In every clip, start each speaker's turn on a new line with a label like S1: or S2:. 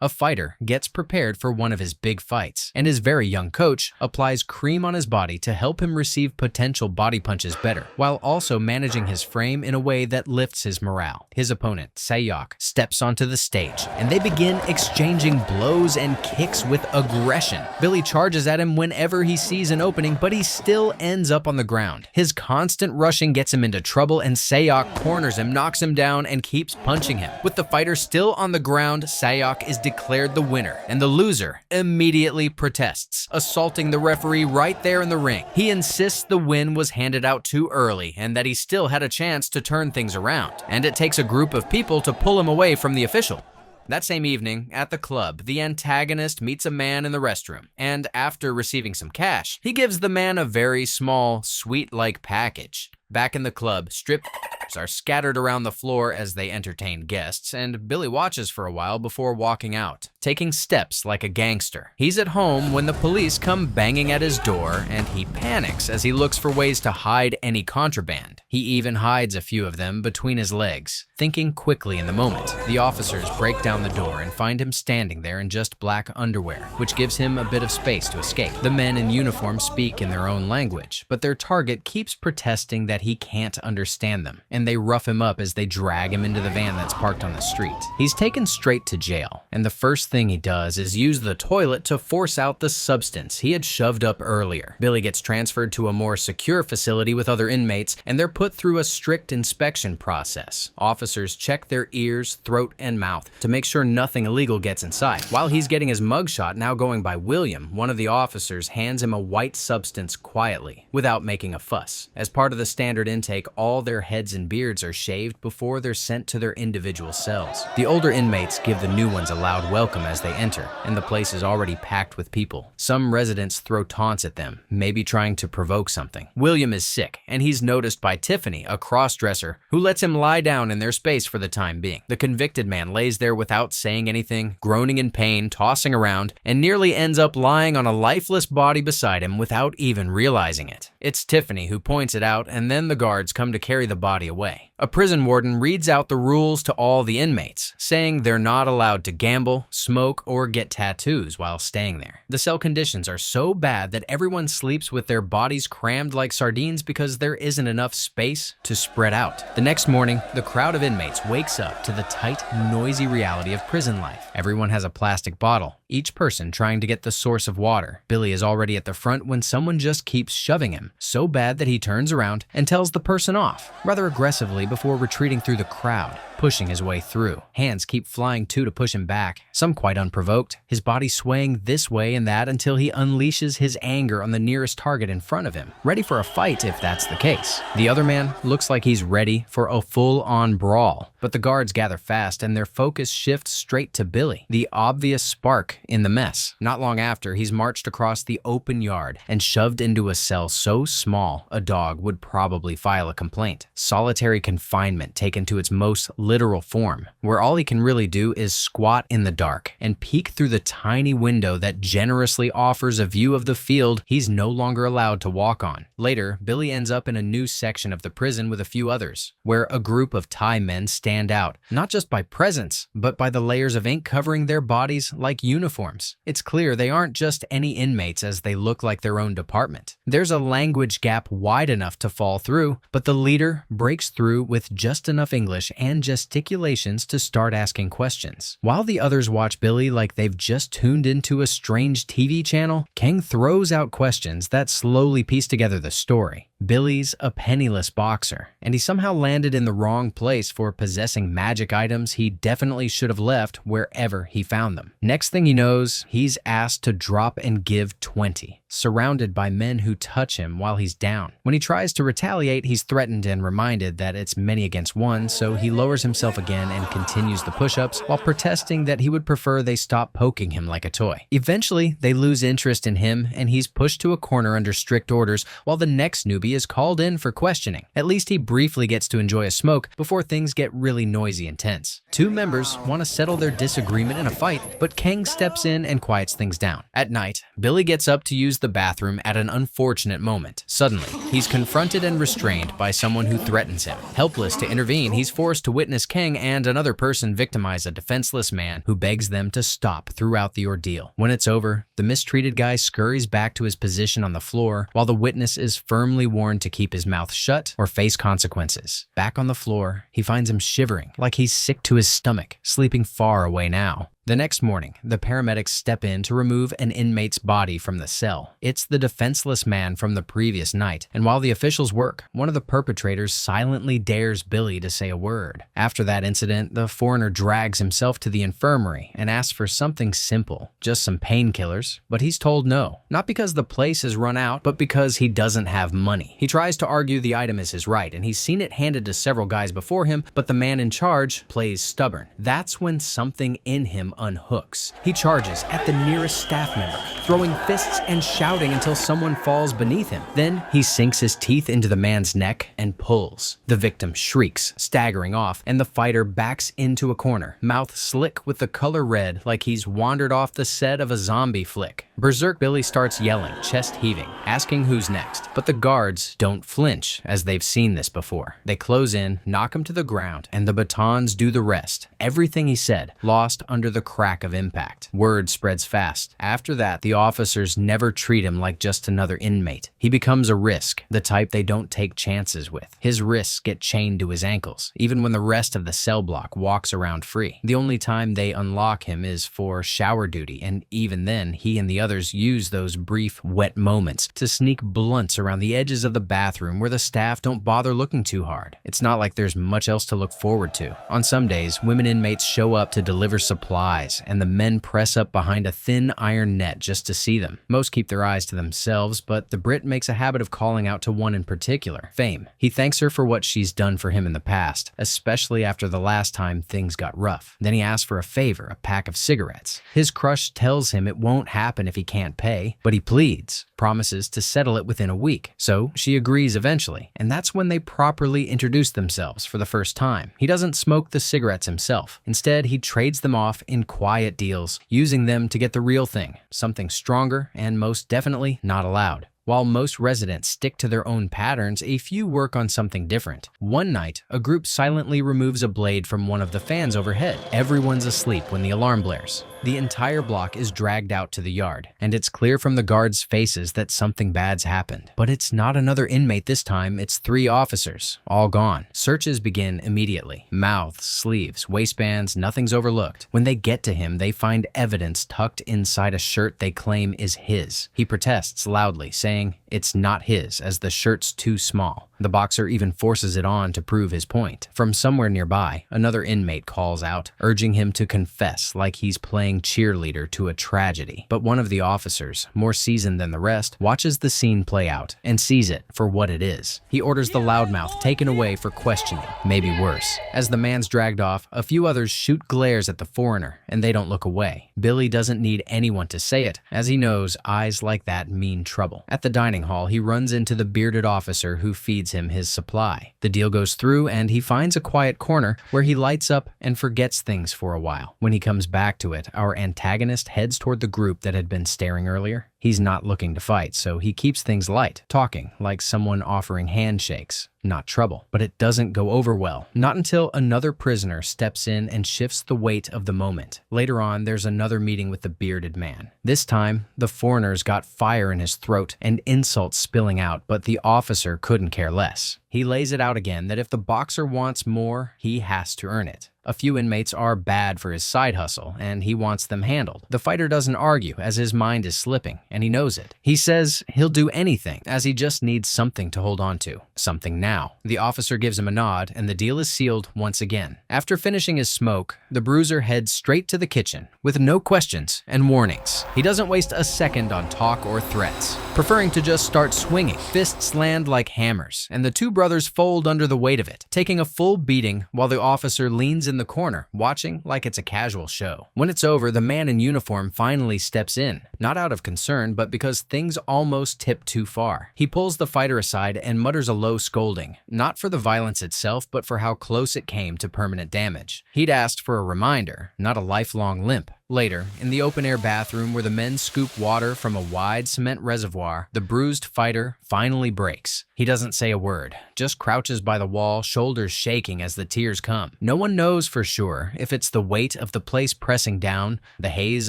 S1: A fighter gets prepared for one of his big fights, and his very young coach applies cream on his body to help him receive potential body punches better, while also managing his frame in a way that lifts his morale. His opponent, Sayok, steps onto the stage, and they begin exchanging blows and kicks with aggression. Billy charges at him whenever he sees an opening, but he still ends up on the ground. His constant rushing gets him into trouble, and Sayok corners him, knocks him down, and keeps punching him. With the fighter still on the ground, Sayok is declared the winner, and the loser immediately protests, assaulting the referee right there in the ring. He insists the win was handed out too early and that he still had a chance to turn things around, and it takes a group of people to pull him away from the official. That same evening, at the club, the antagonist meets a man in the restroom, and after receiving some cash, he gives the man a very small, sweet-like package. Back in the club, strippers are scattered around the floor as they entertain guests, and Billy watches for a while before walking out, taking steps like a gangster. He's at home when the police come banging at his door, and he panics as he looks for ways to hide any contraband. He even hides a few of them between his legs. Thinking quickly in the moment, the officers break down the door and find him standing there in just black underwear, which gives him a bit of space to escape. The men in uniform speak in their own language, but their target keeps protesting that he can't understand them, and they rough him up as they drag him into the van that's parked on the street. He's taken straight to jail, and the first thing he does is use the toilet to force out the substance he had shoved up earlier. Billy gets transferred to a more secure facility with other inmates, and they're put through a strict inspection process. Officers check their ears, throat, and mouth to make sure nothing illegal gets inside. While he's getting his mugshot, now going by William, one of the officers hands him a white substance quietly, without making a fuss. As part of the standard intake, all their heads and beards are shaved before they're sent to their individual cells. The older inmates give the new ones a loud welcome as they enter, and the place is already packed with people. Some residents throw taunts at them, maybe trying to provoke something. William is sick, and he's noticed by Tiffany, a cross-dresser, who lets him lie down in their space for the time being. The convicted man lays there without saying anything, groaning in pain, tossing around, and nearly ends up lying on a lifeless body beside him without even realizing it. It's Tiffany who points it out, and then the guards come to carry the body away. A prison warden reads out the rules to all the inmates, saying they're not allowed to gamble, smoke, or get tattoos while staying there. The cell conditions are so bad that everyone sleeps with their bodies crammed like sardines because there isn't enough space to spread out. The next morning, the crowd of inmates wakes up to the tight, noisy reality of prison life. Everyone has a plastic bottle, each person trying to get the source of water. Billy is already at the front when someone just keeps shoving him, so bad that he turns around and tells the person off, rather aggressively before retreating through the crowd, pushing his way through. Hands keep flying too to push him back, some quite unprovoked, his body swaying this way and that until he unleashes his anger on the nearest target in front of him, ready for a fight if that's the case. The other man looks like he's ready for a full-on brawl, but the guards gather fast and their focus shifts straight to Billy, the obvious spark in the mess. Not long after, he's marched across the open yard and shoved into a cell so small a dog would probably file a complaint. Solitary confinement taken to its most literal form, where all he can really do is squat in the dark and peek through the tiny window that generously offers a view of the field he's no longer allowed to walk on. Later, Billy ends up in a new section of the prison with a few others, where a group of Thai men stand out, not just by presence, but by the layers of ink covering their bodies like uniforms. It's clear they aren't just any inmates, as they look like their own department. There's a language gap wide enough to fall through, but the leader breaks through with just enough English and gesticulations to start asking questions. While the others watch Billy like they've just tuned into a strange TV channel, Kang throws out questions that slowly piece together the story. Billy's a penniless boxer, and he somehow landed in the wrong place for possessing magic items he definitely should have left wherever he found them. Next thing he knows, he's asked to drop and give 20, surrounded by men who touch him while he's down. When he tries to retaliate, he's threatened and reminded that it's many against one, so he lowers himself again and continues the push-ups while protesting that he would prefer they stop poking him like a toy. Eventually, they lose interest in him, and he's pushed to a corner under strict orders while the next newbie is called in for questioning. At least he briefly gets to enjoy a smoke before things get really noisy and tense. Two members want to settle their disagreement in a fight, but Kang steps in and quiets things down. At night, Billy gets up to use enters the bathroom at an unfortunate moment. Suddenly, he's confronted and restrained by someone who threatens him. Helpless to intervene, he's forced to witness King and another person victimize a defenseless man who begs them to stop throughout the ordeal. When it's over, the mistreated guy scurries back to his position on the floor while the witness is firmly warned to keep his mouth shut or face consequences. Back on the floor, he finds him shivering, like he's sick to his stomach, sleeping far away now. The next morning, the paramedics step in to remove an inmate's body from the cell. It's the defenseless man from the previous night, and while the officials work, one of the perpetrators silently dares Billy to say a word. After that incident, the foreigner drags himself to the infirmary and asks for something simple, just some painkillers, but he's told no. Not because the place has run out, but because he doesn't have money. He tries to argue the item is his right, and he's seen it handed to several guys before him, but the man in charge plays stubborn. That's when something in him unhooks. He charges at the nearest staff member, throwing fists and shouting until someone falls beneath him. Then he sinks his teeth into the man's neck and pulls. The victim shrieks, staggering off, and the fighter backs into a corner, mouth slick with the color red like he's wandered off the set of a zombie flick. Berserk Billy starts yelling, chest heaving, asking who's next, but the guards don't flinch as they've seen this before. They close in, knock him to the ground, and the batons do the rest. Everything he said, lost under the crack of impact. Word spreads fast. After that, the officers never treat him like just another inmate. He becomes a risk, the type they don't take chances with. His wrists get chained to his ankles, even when the rest of the cell block walks around free. The only time they unlock him is for shower duty, and even then, he and the others use those brief, wet moments to sneak blunts around the edges of the bathroom where the staff don't bother looking too hard. It's not like there's much else to look forward to. On some days, women inmates show up to deliver supplies, and the men press up behind a thin iron net just to see them. Most keep their eyes to themselves, but the Brit makes a habit of calling out to one in particular, Fame. He thanks her for what she's done for him in the past, especially after the last time things got rough. Then he asks for a favor, a pack of cigarettes. His crush tells him it won't happen if he can't pay, but he pleads, promises to settle it within a week. So she agrees eventually, and that's when they properly introduce themselves for the first time. He doesn't smoke the cigarettes himself. Instead, he trades them off in quiet deals, using them to get the real thing, something stronger and most definitely not allowed. While most residents stick to their own patterns, a few work on something different. One night, a group silently removes a blade from one of the fans overhead. Everyone's asleep when the alarm blares. The entire block is dragged out to the yard, and it's clear from the guards' faces that something bad's happened. But it's not another inmate this time, it's 3 officers, all gone. Searches begin immediately. Mouths, sleeves, waistbands, nothing's overlooked. When they get to him, they find evidence tucked inside a shirt they claim is his. He protests loudly, saying it's not his, as the shirt's too small. The boxer even forces it on to prove his point. From somewhere nearby, another inmate calls out, urging him to confess like he's playing cheerleader to a tragedy. But one of the officers, more seasoned than the rest, watches the scene play out and sees it for what it is. He orders the loudmouth taken away for questioning, maybe worse. As the man's dragged off, a few others shoot glares at the foreigner, and they don't look away. Billy doesn't need anyone to say it, as he knows eyes like that mean trouble. At the dining hall, he runs into the bearded officer who feeds him his supply. The deal goes through, and he finds a quiet corner where he lights up and forgets things for a while. When he comes back to it, our antagonist heads toward the group that had been staring earlier. He's not looking to fight, so he keeps things light, talking like someone offering handshakes. Not trouble, but it doesn't go over well. Not until another prisoner steps in and shifts the weight of the moment. Later on, there's another meeting with the bearded man. This time, the foreigner's got fire in his throat and insults spilling out, but the officer couldn't care less. He lays it out again that if the boxer wants more, he has to earn it. A few inmates are bad for his side hustle, and he wants them handled. The fighter doesn't argue, as his mind is slipping, and he knows it. He says he'll do anything, as he just needs something to hold on to. Something now. The officer gives him a nod, and the deal is sealed once again. After finishing his smoke, the bruiser heads straight to the kitchen, with no questions and warnings. He doesn't waste a second on talk or threats, preferring to just start swinging. Fists land like hammers, and the 2 brothers fold under the weight of it, taking a full beating while the officer leans in the corner, watching like it's a casual show. When it's over, the man in uniform finally steps in, not out of concern, but because things almost tip too far. He pulls the fighter aside and mutters a low scolding, not for the violence itself, but for how close it came to permanent damage. He'd asked for a reminder, not a lifelong limp. Later, in the open-air bathroom where the men scoop water from a wide cement reservoir, the bruised fighter finally breaks. He doesn't say a word, just crouches by the wall, shoulders shaking as the tears come. No one knows for sure if it's the weight of the place pressing down, the haze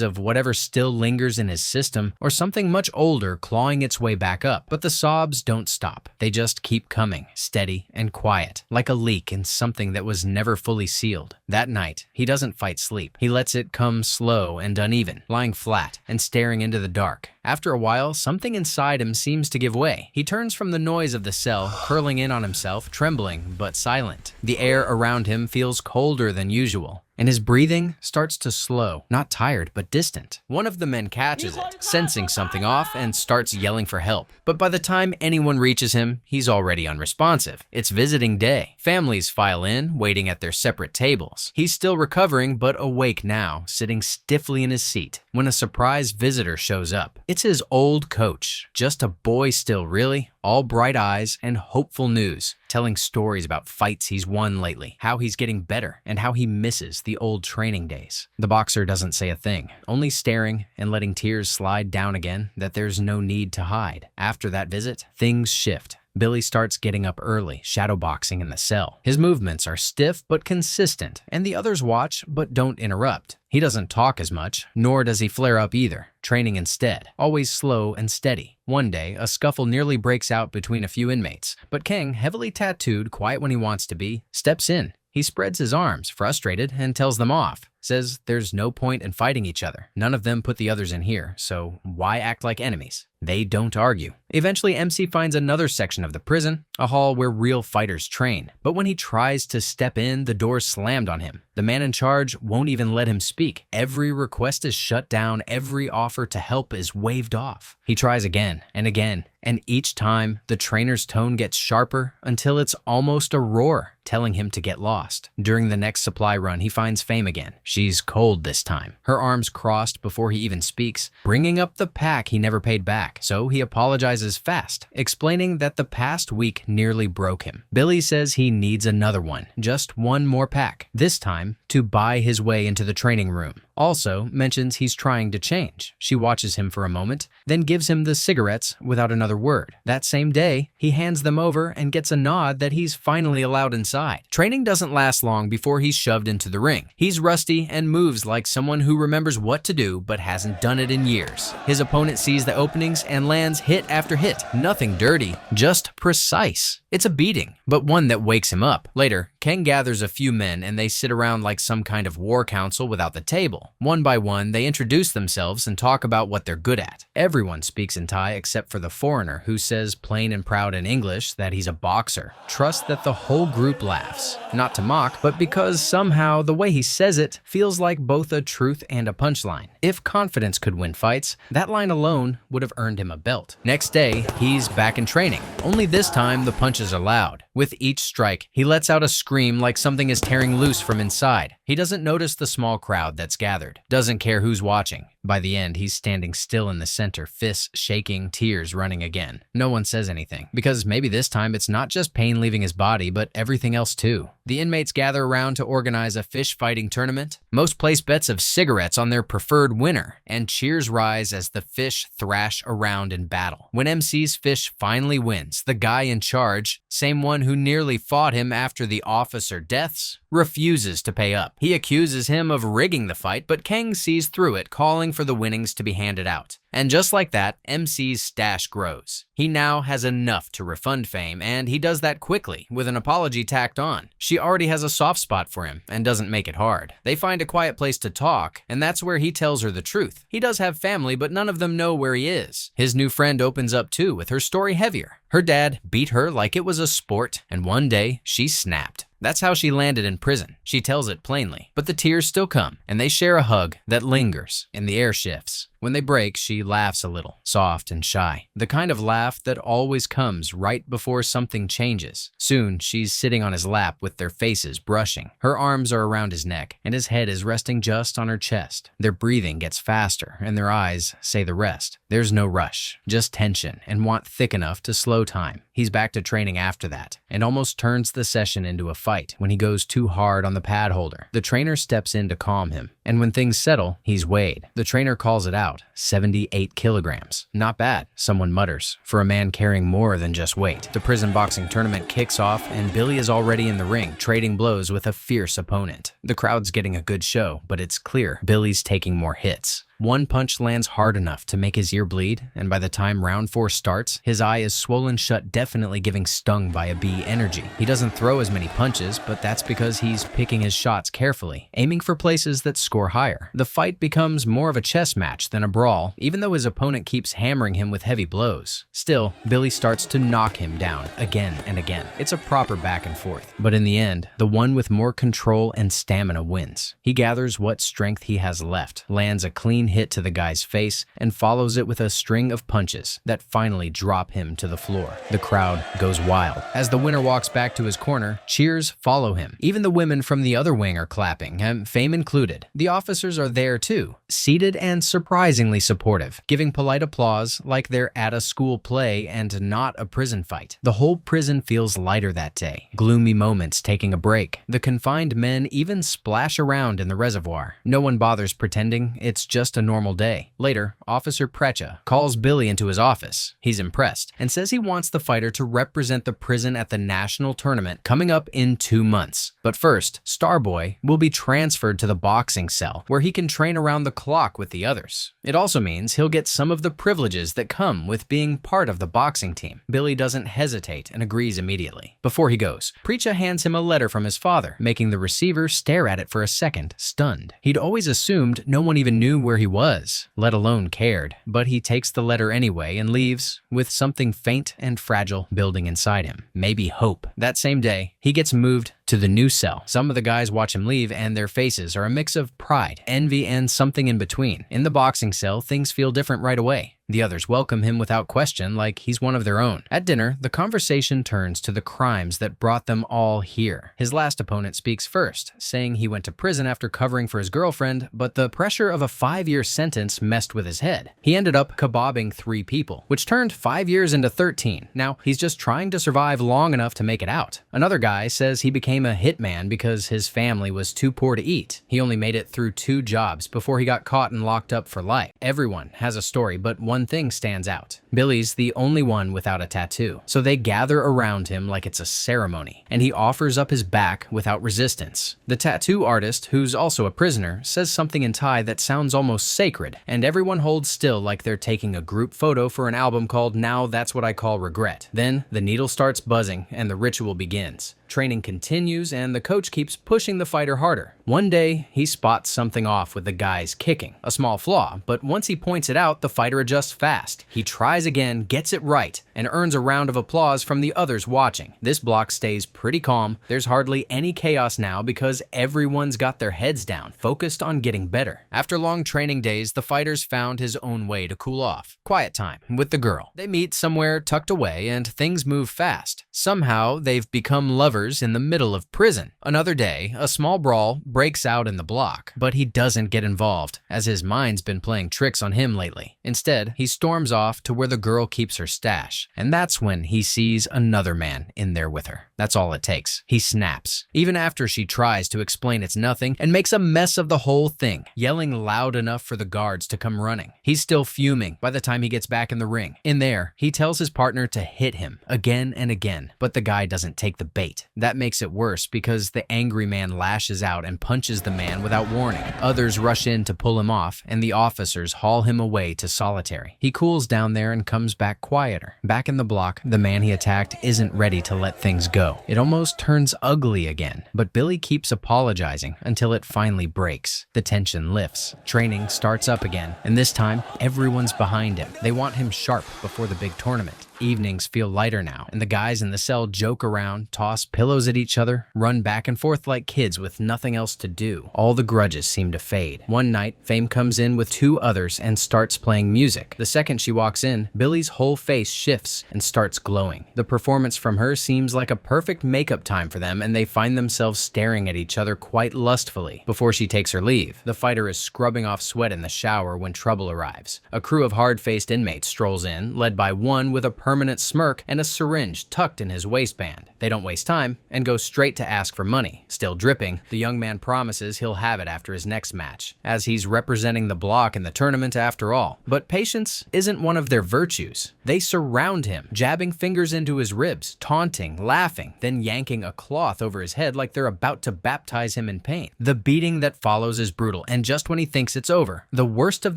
S1: of whatever still lingers in his system, or something much older clawing its way back up. But the sobs don't stop. They just keep coming, steady and quiet, like a leak in something that was never fully sealed. That night, he doesn't fight sleep. He lets it come slow and uneven, lying flat and staring into the dark. After a while, something inside him seems to give way. He turns from the noise of the cell, curling in on himself, trembling but silent. The air around him feels colder than usual, and his breathing starts to slow, not tired, but distant. One of the men catches it, sensing something off, and starts yelling for help. But by the time anyone reaches him, he's already unresponsive. It's visiting day. Families file in, waiting at their separate tables. He's still recovering, but awake now, sitting stiffly in his seat, when a surprise visitor shows up. It's his old coach, just a boy still really, all bright eyes and hopeful news, telling stories about fights he's won lately, how he's getting better, and how he misses the old training days. The boxer doesn't say a thing, only staring and letting tears slide down again that there's no need to hide. After that visit, things shift. Billy starts getting up early, shadowboxing in the cell. His movements are stiff but consistent, and the others watch but don't interrupt. He doesn't talk as much, nor does he flare up either, training instead, always slow and steady. One day, a scuffle nearly breaks out between a few inmates, but King, heavily tattooed, quiet when he wants to be, steps in. He spreads his arms, frustrated, and tells them off. Says there's no point in fighting each other. None of them put the others in here, so why act like enemies? They don't argue. Eventually, MC finds another section of the prison, a hall where real fighters train. But when he tries to step in, the door's slammed on him. The man in charge won't even let him speak. Every request is shut down, every offer to help is waved off. He tries again, and each time, the trainer's tone gets sharper until it's almost a roar, telling him to get lost. During the next supply run, he finds Fame again. She's cold this time, her arms crossed before he even speaks, bringing up the pack he never paid back. So he apologizes fast, explaining that the past week nearly broke him. Billy says he needs another one, just one more pack, this time to buy his way into the training room. Also mentions he's trying to change. She watches him for a moment, then gives him the cigarettes without another word. That same day, he hands them over and gets a nod that he's finally allowed inside. Training doesn't last long before he's shoved into the ring. He's rusty and moves like someone who remembers what to do but hasn't done it in years. His opponent sees the openings and lands hit after hit. Nothing dirty, just precise. It's a beating, but one that wakes him up. Later, Ken gathers a few men and they sit around like some kind of war council without the table. One by one, they introduce themselves and talk about what they're good at. Everyone speaks in Thai except for the foreigner, who says plain and proud in English that he's a boxer. Trust that the whole group laughs. Not to mock, but because somehow the way he says it feels like both a truth and a punchline. If confidence could win fights, that line alone would have earned him a belt. Next day, he's back in training. Only this time, the punches are loud. With each strike, he lets out a scream like something is tearing loose from inside. He doesn't notice the small crowd that's gathered, doesn't care who's watching. By the end, he's standing still in the center, fists shaking, tears running again. No one says anything, because maybe this time it's not just pain leaving his body, but everything else too. The inmates gather around to organize a fish fighting tournament. Most place bets of cigarettes on their preferred winner, and cheers rise as the fish thrash around in battle. When MC's fish finally wins, the guy in charge, same one who nearly fought him after the officer deaths, refuses to pay up. He accuses him of rigging the fight, but Kang sees through it, calling for the winnings to be handed out. And just like that, MC's stash grows. He now has enough to refund Fame, and he does that quickly, with an apology tacked on. She already has a soft spot for him, and doesn't make it hard. They find a quiet place to talk, and that's where he tells her the truth. He does have family, but none of them know where he is. His new friend opens up too, with her story heavier. Her dad beat her like it was a sport, and one day, she snapped. That's how she landed in prison. She tells it plainly, but the tears still come, and they share a hug that lingers, and the air shifts. When they break, she laughs a little, soft and shy. The kind of laugh that always comes right before something changes. Soon, she's sitting on his lap with their faces brushing. Her arms are around his neck, and his head is resting just on her chest. Their breathing gets faster, and their eyes say the rest. There's no rush, just tension and want thick enough to slow time. He's back to training after that, and almost turns the session into a fight when he goes too hard on the pad holder. The trainer steps in to calm him, and when things settle, he's weighed. The trainer calls it out, 78 kilograms. Not bad, someone mutters, for a man carrying more than just weight. The prison boxing tournament kicks off, and Billy is already in the ring, trading blows with a fierce opponent. The crowd's getting a good show, but it's clear Billy's taking more hits. One punch lands hard enough to make his ear bleed, and by the time round 4 starts, his eye is swollen shut, definitely giving stung by a bee energy. He doesn't throw as many punches, but that's because he's picking his shots carefully, aiming for places that score higher. The fight becomes more of a chess match than a brawl, even though his opponent keeps hammering him with heavy blows. Still, Billy starts to knock him down again and again. It's a proper back and forth. But in the end, the one with more control and stamina wins. He gathers what strength he has left, lands a clean hit to the guy's face, and follows it with a string of punches that finally drop him to the floor. The crowd goes wild. As the winner walks back to his corner, cheers follow him. Even the women from the other wing are clapping, and Fame included. The officers are there too, seated and surprisingly supportive, giving polite applause like they're at a school play and not a prison fight. The whole prison feels lighter that day. Gloomy moments taking a break. The confined men even splash around in the reservoir. No one bothers pretending it's just a normal day. Later, Officer Precha calls Billy into his office. He's impressed and says he wants the fighter to represent the prison at the national tournament coming up in 2 months. But first, Starboy will be transferred to the boxing cell where he can train around the clock with the others. It also means he'll get some of the privileges that come with being part of the boxing team. Billy doesn't hesitate and agrees immediately. Before he goes, Precha hands him a letter from his father, making the receiver stare at it for a second, stunned. He'd always assumed no one even knew where he was, let alone cared, but he takes the letter anyway and leaves with something faint and fragile building inside him. Maybe hope. That same day, he gets moved to the new cell. Some of the guys watch him leave, and their faces are a mix of pride, envy, and something in between. In the boxing cell, things feel different right away. The others welcome him without question, like he's one of their own. At dinner, the conversation turns to the crimes that brought them all here. His last opponent speaks first, saying he went to prison after covering for his girlfriend, but the pressure of a 5-year sentence messed with his head. He ended up kebabbing 3 people, which turned 5 years into 13. Now, he's just trying to survive long enough to make it out. Another guy says he became a hitman because his family was too poor to eat. He only made it through 2 jobs before he got caught and locked up for life. Everyone has a story, but one thing stands out. Billy's the only one without a tattoo, so they gather around him like it's a ceremony, and he offers up his back without resistance. The tattoo artist, who's also a prisoner, says something in Thai that sounds almost sacred, and everyone holds still like they're taking a group photo for an album called Now That's What I Call Regret. Then the needle starts buzzing and the ritual begins. Training continues, and the coach keeps pushing the fighter harder. One day, he spots something off with the guy's kicking, a small flaw, but once he points it out, the fighter adjusts fast. He tries again, gets it right, and earns a round of applause from the others watching. This block stays pretty calm. There's hardly any chaos now because everyone's got their heads down, focused on getting better. After long training days, the fighter's found his own way to cool off. Quiet time with the girl. They meet somewhere tucked away, and things move fast. Somehow, they've become lovers in the middle of prison. Another day, a small brawl breaks out in the block, but he doesn't get involved, as his mind's been playing tricks on him lately. Instead, he storms off to where the girl keeps her stash, and that's when he sees another man in there with her. That's all it takes. He snaps, even after she tries to explain it's nothing and makes a mess of the whole thing, yelling loud enough for the guards to come running. He's still fuming by the time he gets back in the ring. In there, he tells his partner to hit him again and again, but the guy doesn't take the bait. That makes it worse because the angry man lashes out and punches the man without warning. Others rush in to pull him off, and the officers haul him away to solitary. He cools down there and comes back quieter. Back in the block, the man he attacked isn't ready to let things go. It almost turns ugly again, but Billy keeps apologizing until it finally breaks. The tension lifts. Training starts up again, and this time, everyone's behind him. They want him sharp before the big tournament. Evenings feel lighter now, and the guys in the cell joke around, toss pillows at each other, run back and forth like kids with nothing else to do. All the grudges seem to fade. One night, Fame comes in with two others and starts playing music. The second she walks in, Billy's whole face shifts and starts glowing. The performance from her seems like a perfect makeup time for them, and they find themselves staring at each other quite lustfully. Before she takes her leave, the fighter is scrubbing off sweat in the shower when trouble arrives. A crew of hard-faced inmates strolls in, led by one with a permanent smirk and a syringe tucked in his waistband. They don't waste time and go straight to ask for money. Still dripping, the young man promises he'll have it after his next match, as he's representing the block in the tournament after all. But patience isn't one of their virtues. They surround him, jabbing fingers into his ribs, taunting, laughing, then yanking a cloth over his head like they're about to baptize him in pain. The beating that follows is brutal, and just when he thinks it's over, the worst of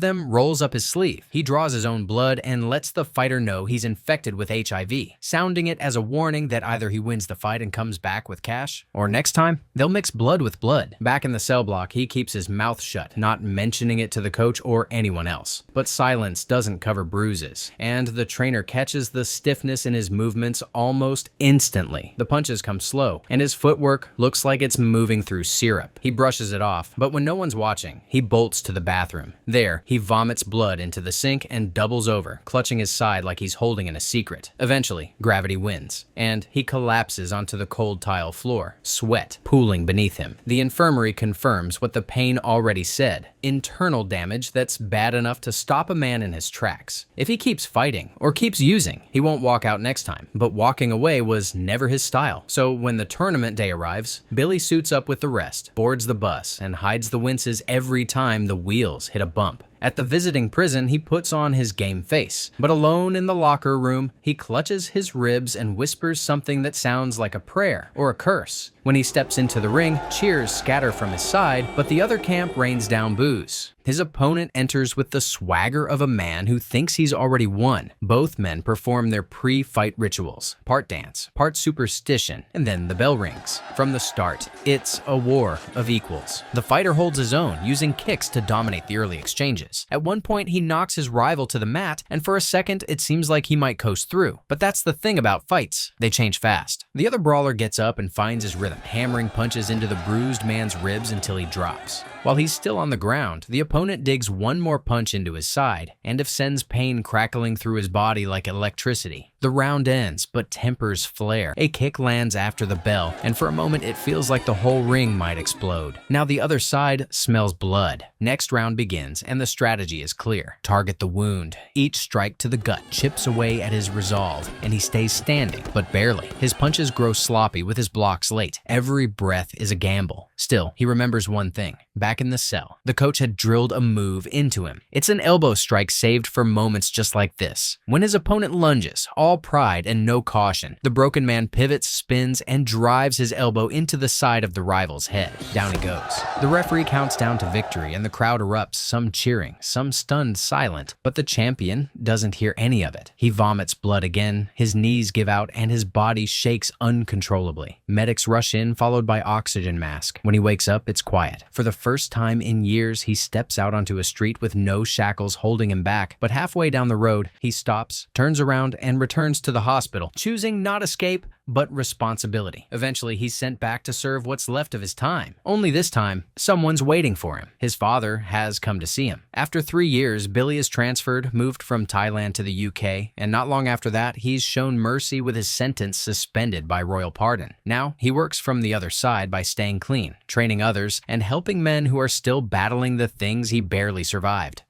S1: them rolls up his sleeve. He draws his own blood and lets the fighter know he's infected with HIV, sounding it as a warning that either he wins the fight and comes back with cash, or next time, they'll mix blood with blood. Back in the cell block, he keeps his mouth shut, not mentioning it to the coach or anyone else. But silence doesn't cover bruises, and the trainer catches the stiffness in his movements almost instantly. The punches come slow, and his footwork looks like it's moving through syrup. He brushes it off, but when no one's watching, he bolts to the bathroom. There, he vomits blood into the sink and doubles over, clutching his side like he's holding in a secret. Eventually, gravity wins, and he collapses onto the cold tile floor, sweat pooling beneath him. The infirmary confirms what the pain already said: internal damage that's bad enough to stop a man in his tracks. If he keeps fighting or keeps using, he won't walk out next time. But walking away was never his style. So when the tournament day arrives, Billy suits up with the rest, boards the bus, and hides the winces every time the wheels hit a bump. At the visiting prison, he puts on his game face, but alone in the locker room, he clutches his ribs and whispers something that sounds like a prayer or a curse. When he steps into the ring, cheers scatter from his side, but the other camp rains down boos. His opponent enters with the swagger of a man who thinks he's already won. Both men perform their pre-fight rituals, part dance, part superstition, and then the bell rings. From the start, it's a war of equals. The fighter holds his own, using kicks to dominate the early exchanges. At one point, he knocks his rival to the mat, and for a second, it seems like he might coast through. But that's the thing about fights. They change fast. The other brawler gets up and finds his rhythm, hammering punches into the bruised man's ribs until he drops. While he's still on the ground, the opponent digs one more punch into his side, and sends pain crackling through his body like electricity. The round ends, but tempers flare. A kick lands after the bell, and for a moment it feels like the whole ring might explode. Now the other side smells blood. Next round begins, and the strategy is clear. Target the wound. Each strike to the gut chips away at his resolve, and he stays standing, but barely. His punches grow sloppy with his blocks late. Every breath is a gamble. Still, he remembers one thing. Back in the cell, the coach had drilled a move into him. It's an elbow strike saved for moments just like this. When his opponent lunges, all pride and no caution, the broken man pivots, spins, and drives his elbow into the side of the rival's head. Down he goes. The referee counts down to victory, and the crowd erupts, some cheering, some stunned silent, but the champion doesn't hear any of it. He vomits blood again, his knees give out, and his body shakes uncontrollably. Medics rush in, followed by oxygen mask. When he wakes up, it's quiet. For the first time in years, he steps out onto a street with no shackles holding him back, but halfway down the road, he stops, turns around, and returns to the hospital, choosing not escape, but responsibility. Eventually, he's sent back to serve what's left of his time. Only this time, someone's waiting for him. His father has come to see him. After 3 years, Billy is transferred, moved from Thailand to the UK, and not long after that, he's shown mercy with his sentence suspended by royal pardon. Now, he works from the other side by staying clean, training others, and helping men who are still battling the things he barely survived.